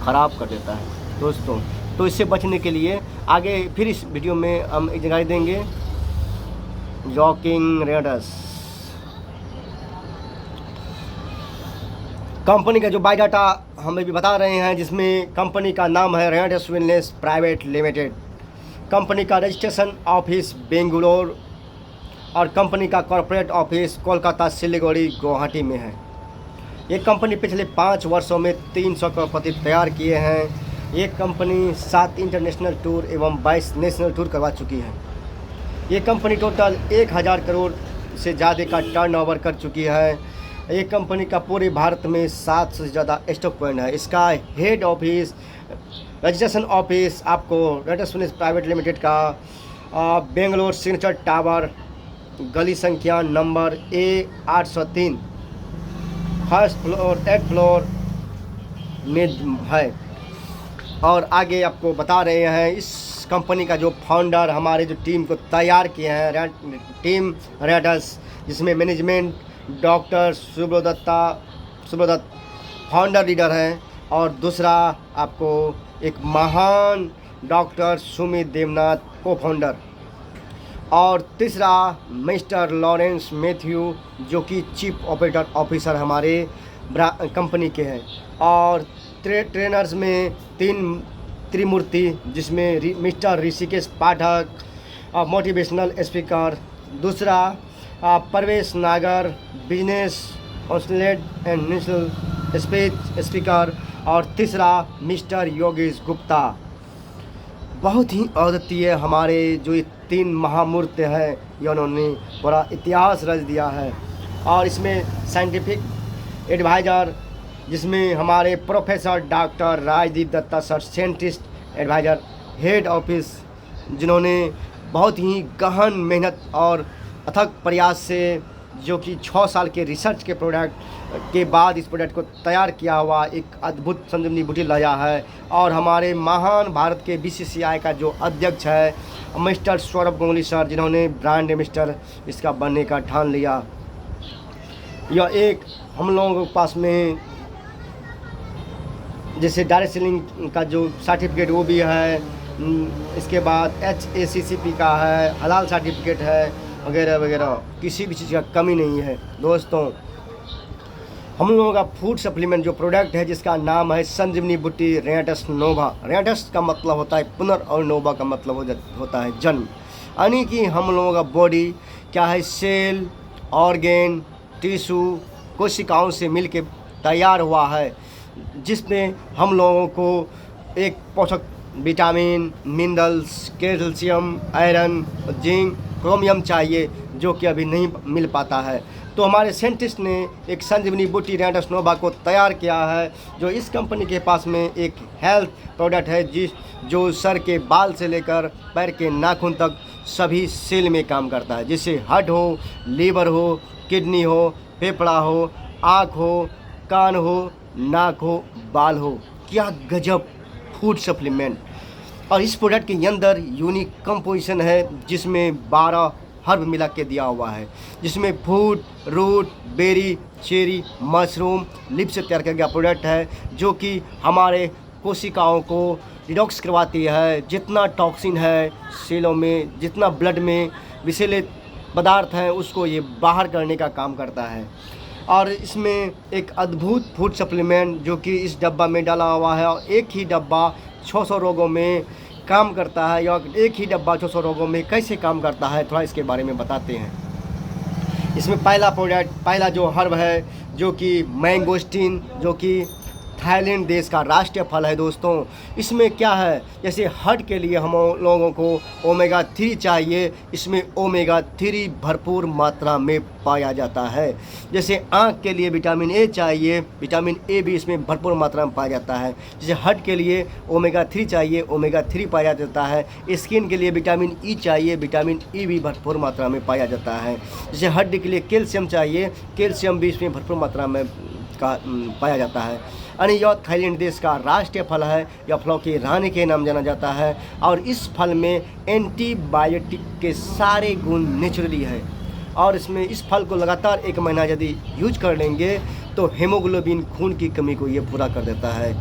ख़राब कर देता है दोस्तों। तो इससे बचने के लिए आगे फिर इस वीडियो में हम एक जानकारी देंगे। जॉकिंग रेडस कंपनी का जो बायोडाटा हमें भी बता रहे हैं, जिसमें कंपनी का नाम है radius wellness private limited. Company का रजिस्ट्रेशन ऑफिस बेंगलुरु और कंपनी का कॉर्पोरेट ऑफिस कोलकाता, सिलीगुड़ी, गुवाहाटी में है। ये कंपनी पिछले 5 वर्षों में 300 करोड़पति तैयार किए हैं। ये कंपनी 7 इंटरनेशनल टूर एवं 22 नेशनल टूर करवा चुकी है। ये कंपनी टोटल 1000 करोड़ से ज़्यादा का टर्नओवर कर चुकी है। ये कंपनी का पूरे भारत में 700 से ज़्यादा स्टॉक पॉइंट है। इसका हेड ऑफिस, रजिस्ट्रेशन ऑफिस आपको रेडस वेलनेस प्राइवेट लिमिटेड का बेंगलोर सिग्नेचर टावर, गली संख्या number A803, first floor 8 floor में है। और आगे आपको बता रहे हैं इस कंपनी का जो फाउंडर, हमारे जो टीम को तैयार किए हैं, टीम रेडस, जिसमें मैनेजमेंट डॉक्टर सुब्रदत्त फाउंडर लीडर हैं, और दूसरा आपको एक महान डॉक्टर सुमित देवनाथ को फाउंडर, और तीसरा मिस्टर लॉरेंस मैथ्यू जो कि चीफ ऑपरेटर ऑफिसर हमारे कंपनी के हैं। और ट्रेनर्स में 3 त्रिमूर्ति, जिसमें मिस्टर ऋषिकेश पाठक मोटिवेशनल स्पीकर, दूसरा प्रवेश नागर business consulate and national speech speaker, और तीसरा मिस्टर योगेश गुप्ता। बहुत ही अद्वितीय हमारे जो ये 3 महामूर्त हैं, ये उन्होंने पूरा इतिहास रच दिया है। और इसमें साइंटिफिक एडवाइज़र, जिसमें हमारे professor doctor Rajdeep Datta sir, scientist adviser head office, जिन्होंने बहुत ही गहन मेहनत और अथक प्रयास से, जो कि 6 साल के रिसर्च के प्रोडक्ट के बाद इस प्रोडक्ट को तैयार किया हुआ एक अद्भुत संजीवनी बूटी लाया है। और हमारे महान भारत के BCCI का जो अध्यक्ष है मिस्टर सौरभ गंगुली सर, जिन्होंने ब्रांड एम्बेसडर इसका बनने का ठान लिया। यह एक हम लोगों के पास में जैसे डायरेक्ट सेलिंग का जो सर्टिफिकेट वो भी है, इसके बाद HACCP का है, हलाल सर्टिफिकेट है, वगैरह वगैरह, किसी भी चीज़ का कमी नहीं है दोस्तों। हम लोगों का फूड सप्लीमेंट जो प्रोडक्ट है, जिसका नाम है संजीवनी बूटी रेडस नोवा। रेडस का मतलब होता है पुनर और नोवा का मतलब होता है जन्म। यानी कि हम लोगों का बॉडी क्या है, सेल, ऑर्गेन, टिश्यू, कोशिकाओं से मिलके तैयार हुआ है, जिसमें हम लोगों को एक पोषक vitamin, minerals, calcium, iron, zinc, chromium चाहिए, जो कि अभी नहीं मिल पाता है। तो हमारे साइंटिस्ट ने एक संजीवनी बूटी रेडस नोवा को तैयार किया है, जो इस कंपनी के पास में एक हेल्थ प्रोडक्ट है, जो सर के बाल से लेकर पैर के नाखून तक सभी सेल में काम करता है। जैसे हार्ट हो, लीवर हो, किडनी हो, फेफड़ा हो, आँख हो, कान हो, नाक हो, बाल हो। क्या गजब फूड सप्लीमेंट! और इस प्रोडक्ट के अंदर यूनिक कंपोजिशन है, जिसमें 12 हर्ब मिला के दिया हुआ है, जिसमें food, root, berry, cherry, mushroom, लिप से तैयार किया गया प्रोडक्ट है, जो कि हमारे कोशिकाओं को डिटॉक्स करवाती है। जितना टॉक्सिन है सेलों में, जितना ब्लड में विषैले पदार्थ हैं, उसको ये बाहर करने का काम करता है। और इसमें एक अद्भुत फूड सप्लीमेंट जो कि इस डब्बा में डाला हुआ है, और एक ही डब्बा 600 रोगों में काम करता है। या एक ही डब्बा 600 रोगों में कैसे काम करता है, थोड़ा इसके बारे में बताते हैं। इसमें पहला प्रोडक्ट, पहला जो हर्ब है, जो कि मैंगोस्टीन, जो कि थाईलैंड देश का राष्ट्रीय फल है दोस्तों। इसमें क्या है, जैसे हार्ट के लिए हम लोगों को ओमेगा 3 चाहिए, इसमें ओमेगा 3 भरपूर मात्रा में पाया जाता है। जैसे आँख के लिए विटामिन ए चाहिए, विटामिन ए भी इसमें भरपूर मात्रा में पाया जाता है। जैसे हार्ट के लिए ओमेगा 3 चाहिए, ओमेगा 3 पाया जाता है। स्किन के लिए विटामिन ई चाहिए, विटामिन ई भी भरपूर मात्रा में पाया जाता है। जैसे हड्डी के लिए कैल्शियम चाहिए, कैल्शियम भी इसमें भरपूर मात्रा में पाया जाता है। यानी यह थाईलैंड देश का राष्ट्रीय फल है। यह फलों के रानी के नाम जाना जाता है, और इस फल में एंटीबायोटिक के सारे गुण नेचुरली है। और इसमें इस फल को लगातार 1 महीना यदि यूज कर लेंगे तो हेमोग्लोबिन खून की कमी को ये पूरा कर देता है।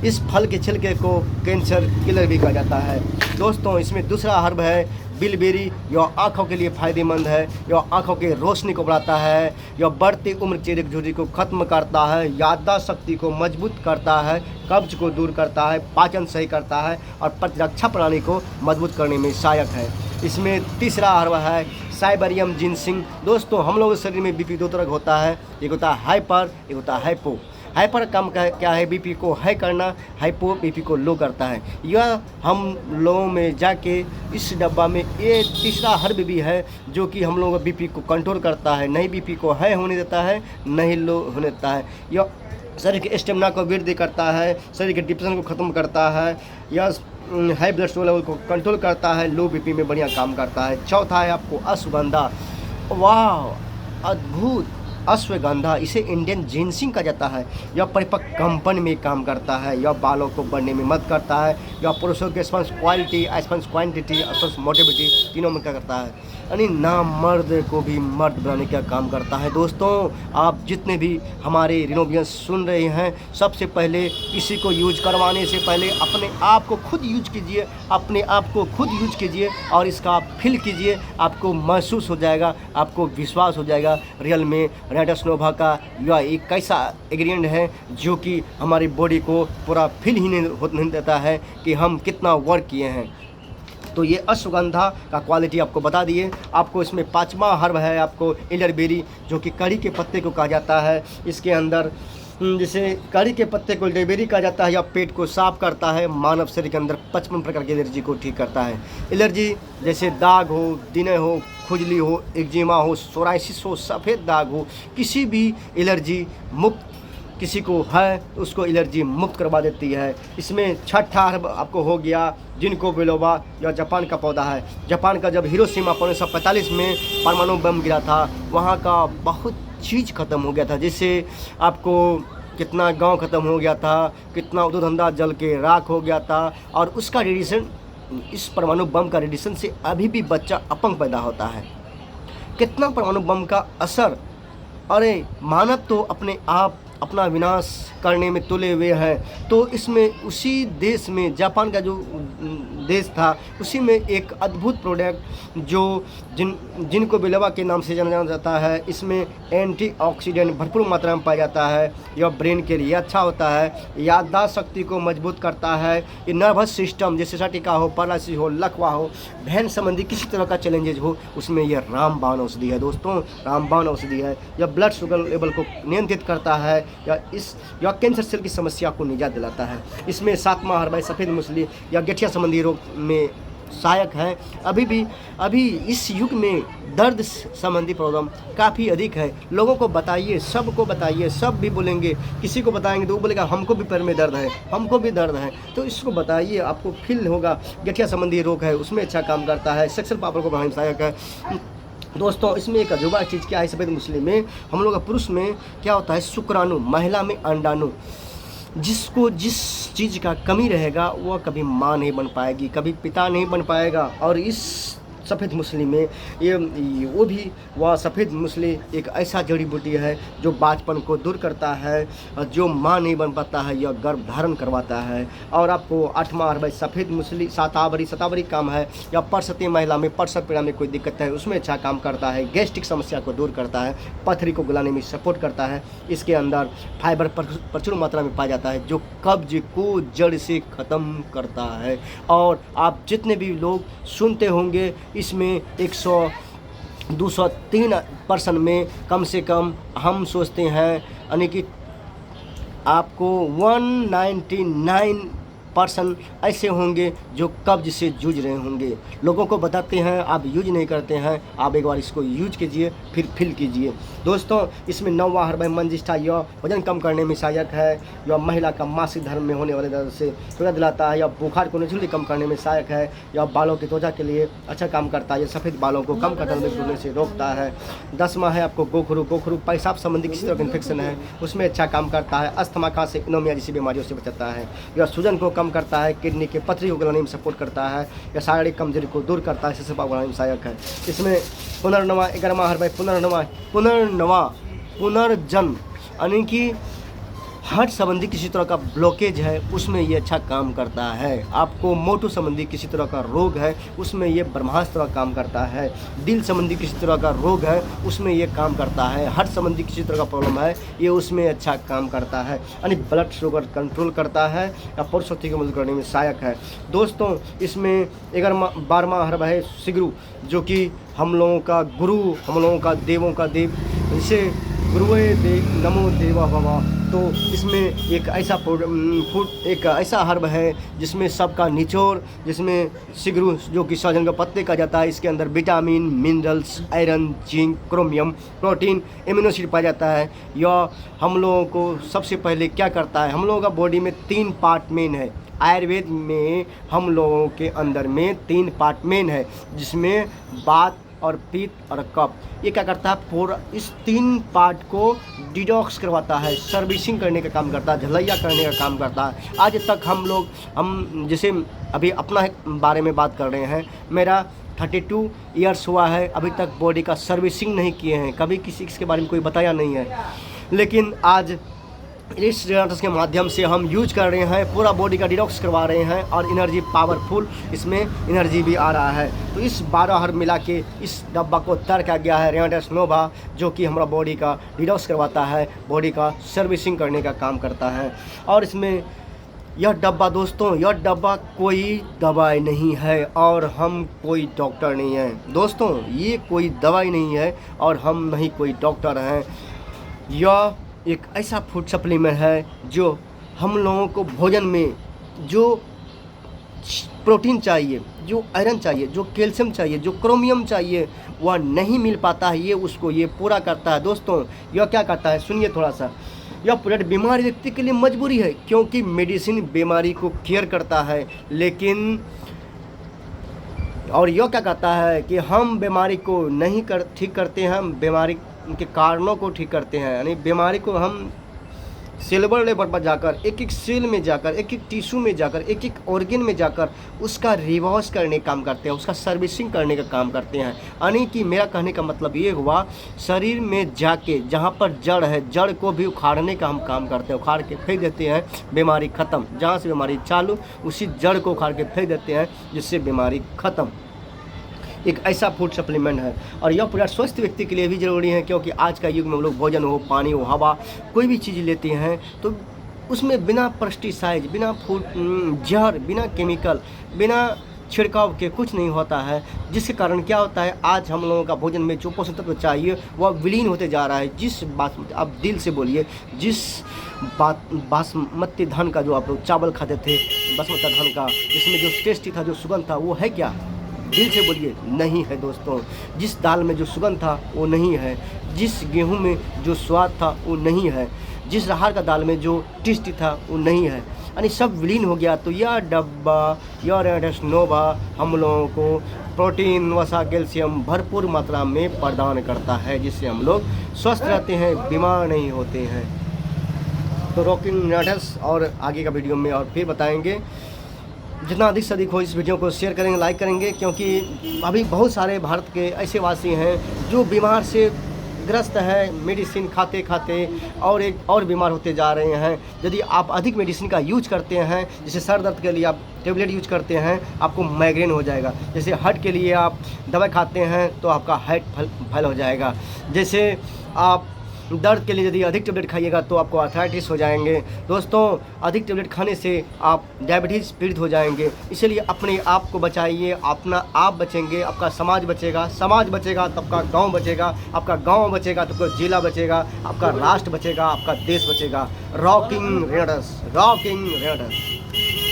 इस फल के छिलके को कैंसर किलर भी कहा जाता है। दोस्तों इसमें दूसरा हर्ब है बिलबेरी। यह आँखों के लिए फ़ायदेमंद है। यह आँखों की रोशनी को बढ़ाता है। यह बढ़ती उम्र चेहरे की झुर्री को ख़त्म करता है, याददाश्त शक्ति को मजबूत करता है, कब्ज को दूर करता है, पाचन सही करता है और प्रतिरक्षा प्रणाली को मजबूत करने में सहायक है। इसमें तीसरा हर्ब है साइबेरियम जिनसिंग। दोस्तों हम लोगों के शरीर में बीपी दो तरह का होता है, एक होता है हाइपर, एक होता है हाइपो। हाइपर कम क्या है, बीपी को हाई करना, हाइपो बीपी को लो करता है। यह हम लोगों में जाके इस डब्बा में ये तीसरा हर्ब भी है जो कि हम लोगों का बीपी को कंट्रोल करता है, नहीं बीपी को हाई होने देता है, नहीं लो होने देता है। यह शरीर के स्टेमिना को वृद्धि करता है, शरीर के डिप्रेशन को ख़त्म करता है, यह हाई ब्लड शुगर लेवल को कंट्रोल करता है, लो बीपी में बढ़िया काम करता है। चौथा है आपको अश्वगंधा। वाह अद्भुत अश्वगंधा, इसे इंडियन जिनसिंग कहा जाता है। यह परिपक्व कंपन में काम करता है, यह बालों को बढ़ने में मदद करता है, यह पुरुषों के स्पर्श क्वालिटी, स्पर्श क्वांटिटी, स्पर्श मोटिविटी तीनों में क्या करता है, यानी ना मर्द को भी मर्द बनाने का काम करता है। दोस्तों आप जितने भी हमारे रिनोवियंस सुन रहे हैं, सबसे पहले किसी को यूज करवाने से पहले अपने आप को खुद यूज कीजिए, अपने आप को खुद यूज कीजिए और इसका आप फील कीजिए, आपको महसूस हो जाएगा, आपको विश्वास हो जाएगा रियल में रेनाटस नोवा का यह एक ऐसा इंग्रेडिएंट है जो कि हमारी बॉडी को पूरा फील ही नहीं देता है कि हम कितना वर्क किए हैं। तो ये अश्वगंधा का क्वालिटी आपको बता दिए। आपको इसमें पांचवा हर्ब है आपको एल्डरबेरी, जो कि कड़ी के पत्ते को कहा जाता है। इसके अंदर जैसे कड़ी के पत्ते को एल्डरबेरी कहा जाता है, या पेट को साफ करता है, मानव शरीर के अंदर 55 प्रकार की एलर्जी को ठीक करता है। एलर्जी जैसे दाग हो, दिने हो, खुजली हो, एक्जिमा हो, सोराइसिस हो, सफ़ेद दाग हो, किसी भी एलर्जी मुक्त किसी को है तो उसको एलर्जी मुक्त करवा देती है। इसमें छठा हर्ब आपको हो गया जिनको बिलोबा, यह जापान का पौधा है। जापान का जब हिरोशिमा 1945 में परमाणु बम गिरा था, वहाँ का बहुत चीज़ ख़त्म हो गया था। जैसे आपको कितना गांव ख़त्म हो गया था, कितना उद्योग धंधा जल के राख हो गया था, और उसका रेडिएशन, इस परमाणु बम का रेडिएशन से अभी भी बच्चा अपंग पैदा होता है। कितना परमाणु बम का असर, अरे मानव तो अपने आप अपना विनाश करने में तुले हुए हैं। तो इसमें उसी देश में, जापान का जो देश था, उसी में एक अद्भुत प्रोडक्ट जो जिनको बिलोबा के नाम से जाना जाता है, इसमें एंटीऑक्सीडेंट भरपूर मात्रा में पाया जाता है। यह ब्रेन के लिए अच्छा होता है, याददाश्त शक्ति को मजबूत करता है। ये नर्वस सिस्टम जैसे सटिका हो, पैरालिसिस हो, लकवा हो, बहन संबंधी किसी तरह का चैलेंजेज हो, उसमें यह रामबाण औषधि है। दोस्तों रामबाण औषधि है। यह ब्लड शुगर लेवल को नियंत्रित करता है, यह कैंसर सेल की समस्या को निजात दिलाता है। इसमें सातवां हर्ब है सफ़ेद मूसली, यह गठिया संबंधी रोग में सहायक है। अभी इस युग में दर्द संबंधी प्रॉब्लम काफ़ी अधिक है। लोगों को बताइए, सबको बताइए, सब भी बोलेंगे, किसी को बताएंगे तो वो बोलेगा हमको भी पैर में दर्द है, हमको भी दर्द है। तो इसको बताइए, आपको फील होगा। गठिया संबंधी रोग है उसमें अच्छा काम करता है, सेक्सुअल पावर को बढ़ाने में सहायक है। दोस्तों इसमें एक अजूबा चीज़ क्या है, सफ़ेद मूसली में हम लोग का पुरुष में क्या होता है, शुक्राणु, महिला में अंडाणु। जिसको जिस चीज़ का कमी रहेगा वह कभी माँ नहीं बन पाएगी, कभी पिता नहीं बन पाएगा। और इस सफ़ेद मूसली में वह सफ़ेद मूसली एक ऐसा जड़ी बूटी है जो बाचपन को दूर करता है, जो माँ नहीं बन पाता है यह गर्भ धारण करवाता है। और आपको आठवां हर्ब सफ़ेद मूसली शतावरी काम है, या प्रसवती महिला में प्रसव पीड़ा में कोई दिक्कत है उसमें अच्छा काम करता है, गैस्ट्रिक समस्या को दूर करता है, पथरी को गलाने में सपोर्ट करता है। इसके अंदर फाइबर प्रचुर मात्रा में पाया जाता है जो कब्ज को जड़ से ख़त्म करता है। और आप जितने भी लोग सुनते होंगे, इसमें 100, 200, 3% में कम से कम हम सोचते हैं, यानी कि आपको 199% ऐसे होंगे जो कब्ज से जूझ रहे होंगे। लोगों को बताते हैं, आप यूज नहीं करते हैं, आप एक बार इसको यूज कीजिए, फिर फील कीजिए। दोस्तों इसमें 9वां हर्ब है मंजिष्ठा, यह वजन कम करने में सहायक है, यह महिला का मासिक धर्म में होने वाले दर्द से सुरक्षा दिलाता है, यह बुखार को नेचुरली कम करने में सहायक है, यह बालों की त्वचा के लिए अच्छा काम करता है, यह सफ़ेद बालों को कम करने से रोकता है। 10वां है आपको गोखरू पेशाब संबंधी किसी तरह का इन्फेक्शन है उसमें अच्छा काम करता है, अस्थमा, खांसी, निमोनिया जैसी बीमारियों से बचाता है। यह सूजन को कम करता है, किडनी के पथरी को गलाने में सपोर्ट करता है, यह शारीरिक कमजोरी को दूर करता है, सेक्सुअल पावर बढ़ाने में सहायक है। इसमें पुनर्नवा 11वां हर्ब है पुनर्जन्म, यानी कि हार्ट संबंधी किसी तरह का ब्लॉकेज है उसमें ये अच्छा काम करता है। आपको मोटू संबंधी किसी तरह का रोग है उसमें ये ब्रह्मास्त्र काम करता है। दिल संबंधी किसी तरह का रोग है उसमें ये काम करता है। हार्ट संबंधी किसी तरह का प्रॉब्लम है ये उसमें अच्छा काम करता है। यानी ब्लड शुगर कंट्रोल करता है या पुरुषोत्ति को मदद करने में सहायक है। दोस्तों इसमें 12वां हर्ब है सिगरू, जो कि हम लोगों का गुरु, हम लोगों का देवों का देव, इसे गुरुवे दे नमो देवा भवा। तो इसमें एक ऐसा हर्ब है जिसमें सबका निचोड़, जिसमें सिगरू जो कि सहजन का पत्ते का जाता है, इसके अंदर vitamin, minerals, iron, zinc, chromium, protein, amino acid पाया जाता है। यह हम लोगों को सबसे पहले क्या करता है, हम लोगों का बॉडी में 3 पार्ट मेन है। आयुर्वेद में हम लोगों के अंदर में 3 पार्ट मेन है, जिसमें वात और पित्त और कफ। ये क्या करता है, पूरा इस 3 पार्ट को डिटॉक्स करवाता है, सर्विसिंग करने का काम करता है, झलैया करने का काम करता है। आज तक हम जैसे अभी अपना बारे में बात कर रहे हैं, मेरा 32 ईयर्स हुआ है, अभी तक बॉडी का सर्विसिंग नहीं किए हैं, कभी किसी के बारे में कोई बताया नहीं है। लेकिन आज इस रेनाटस के माध्यम से हम यूज कर रहे हैं, पूरा बॉडी का डिटॉक्स करवा रहे हैं और एनर्जी पावरफुल, इसमें एनर्जी भी आ रहा है। तो इस 12 हर्ब मिला के इस डब्बा को तैयार किया गया है रेनाटस नोवा, जो कि हमारा बॉडी का डिटॉक्स करवाता है, बॉडी का सर्विसिंग करने का काम करता है। और इसमें यह डब्बा दोस्तों, यह डब्बा कोई दवाई नहीं है और हम कोई डॉक्टर नहीं हैं दोस्तों, ये कोई दवाई नहीं है और हम नहीं कोई डॉक्टर हैं। यह एक ऐसा फूड सप्लीमेंट है जो हम लोगों को भोजन में जो प्रोटीन चाहिए, जो आयरन चाहिए, जो कैल्शियम चाहिए, जो क्रोमियम चाहिए, वह नहीं मिल पाता है, ये उसको ये पूरा करता है। दोस्तों यह क्या करता है, सुनिए थोड़ा सा। यह प्रोडक्ट बीमार व्यक्ति के लिए मजबूरी है, क्योंकि मेडिसिन बीमारी को केयर करता है, लेकिन और यह क्या करता है कि हम बीमारी को नहीं ठीक करते हैं, हम बीमारी के कारणों को ठीक करते हैं। यानी बीमारी को हम सेलुलर लेवल पर जाकर, एक एक सेल में जाकर, एक एक टिश्यू में जाकर, एक एक ऑर्गन में जाकर उसका रिवर्स करने का काम करते हैं, उसका सर्विसिंग करने का काम करते हैं। यानी कि मेरा कहने का मतलब ये हुआ, शरीर में जाके जहाँ पर जड़ है, जड़ को भी उखाड़ने का हम काम करते हैं, उखाड़ के फेंक देते हैं, बीमारी ख़त्म। जहाँ से बीमारी चालू उसी जड़ को उखाड़ के फेंक देते हैं, जिससे बीमारी ख़त्म। एक ऐसा फूड सप्लीमेंट है और यह पूरा स्वस्थ व्यक्ति के लिए भी ज़रूरी है, क्योंकि आज का युग में हम लोग भोजन हो, पानी हो, हवा, कोई भी चीज़ लेते हैं तो उसमें बिना पेस्टिसाइड, बिना फूड जहर, बिना केमिकल, बिना छिड़काव के कुछ नहीं होता है। जिसके कारण क्या होता है, आज हम लोगों का भोजन में जो पोषक तत्व चाहिए वह विलीन होते जा रहा है। जिस बासमती, आप दिल से बोलिए, जिस बासमती धान का जो आप लोग चावल खाते थे, बासमती धान का, जिसमें जो टेस्टी था, जो सुगंध था, वो है क्या? दिल से बोलिए, नहीं है दोस्तों। जिस दाल में जो सुगंध था वो नहीं है, जिस गेहूं में जो स्वाद था वो नहीं है, जिस अरहर का दाल में जो टेस्टी था वो नहीं है, यानी सब विलीन हो गया। तो यह डब्बा, यह रेनाटस नोवा हम लोगों को प्रोटीन, वसा, कैल्शियम भरपूर मात्रा में प्रदान करता है, जिससे हम लोग स्वस्थ रहते हैं, बीमार नहीं होते हैं। तो रॉकिंग रेनाटस और आगे का वीडियो में और फिर बताएंगे। जितना अधिक से अधिक हो इस वीडियो को शेयर करेंगे, लाइक करेंगे, क्योंकि अभी बहुत सारे भारत के ऐसे वासी हैं जो बीमार से ग्रस्त है, मेडिसिन खाते खाते और बीमार होते जा रहे हैं। यदि आप अधिक मेडिसिन का यूज करते हैं, जैसे सर दर्द के लिए आप टेबलेट यूज करते हैं, आपको माइग्रेन हो जाएगा। जैसे हार्ट के लिए आप दवाई खाते हैं तो आपका हार्ट फेल हो जाएगा। जैसे आप दर्द के लिए यदि अधिक टेबलेट खाइएगा तो आपको आर्थराइटिस हो जाएंगे। दोस्तों अधिक टेबलेट खाने से आप डायबिटीज़ पीड़ित हो जाएंगे। इसलिए अपने आप को बचाइए, अपना आप बचेंगे, आपका समाज बचेगा, समाज बचेगा तो आपका गांव बचेगा, आपका गांव बचेगा तो आपका जिला बचेगा, आपका राष्ट्र बचेगा, आपका देश बचेगा। Rocking Renatus, rocking रेनाटस।